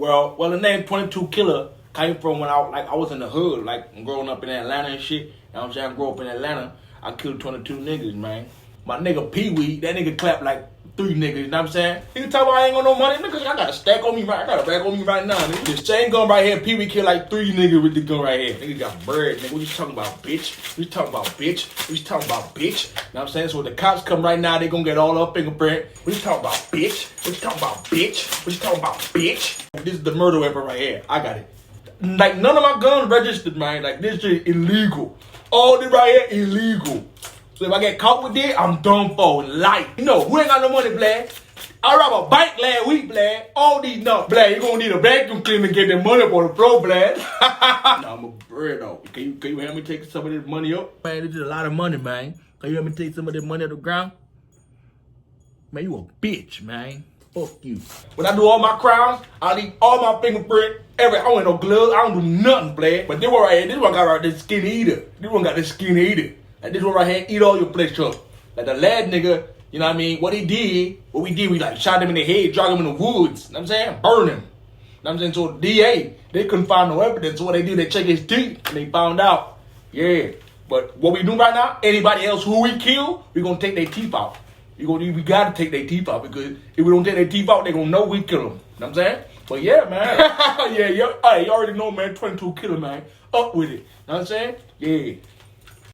Well, the name 22 Killer came from when I was in the hood, like growing up in Atlanta and shit. You know what I'm saying? I grew up in Atlanta. I killed 22 niggas, man. My nigga Pee Wee, that nigga clapped like 3 niggas, you know what I'm saying? Nigga talk about I ain't got no money, nigga, I got a stack on me right, I got a bag on me right now, nigga. This same gun right here, Pee Wee killed like 3 niggas with this gun right here. Nigga got bread, nigga. What you talking about, bitch? What you talking about, bitch? What you talking about, bitch? You know what I'm saying? So when the cops come right now, they gonna get all up fingerprint. What you talking about, bitch? What you talking about, bitch? What you talking about, bitch? This is the murder weapon right here. I got it. Like, none of my guns registered, man. Like, this shit illegal. All this right here, illegal. So if I get caught with this, I'm done for life. You know, who ain't got no money, Blad? I robbed a bank last week, Blad. All these nuts, Blad. You gonna need a vacuum cleaner to get that money for the floor, Blad. Nah, I'm a bird, though. Can you help me take some of this money up? Man, this is a lot of money, man. Can you help me take some of this money off the ground? Man, you a bitch, man. Fuck you. When I do all my crimes, I leave all my fingerprint. I don't wear no gloves. I don't do nothing, Blad. But this one right here, this one got right this skinny eater. This one got this skinny eater. Like this one right here, eat all your flesh up. Like the lad nigga, you know what I mean? What we did, we like shot him in the head, drug him in the woods. You know what I'm saying? Burn him. You know what I'm saying? So the DA, they couldn't find no evidence. So what they did, they checked his teeth and they found out. Yeah. But what we do right now, anybody else who we kill, we gonna take their teeth out. We gotta take their teeth out because if we don't take their teeth out, they gonna know we kill them. You know what I'm saying? But yeah, man. yeah. Hey, you already know, man. 22 Killer, man. Up with it. You know what I'm saying? Yeah.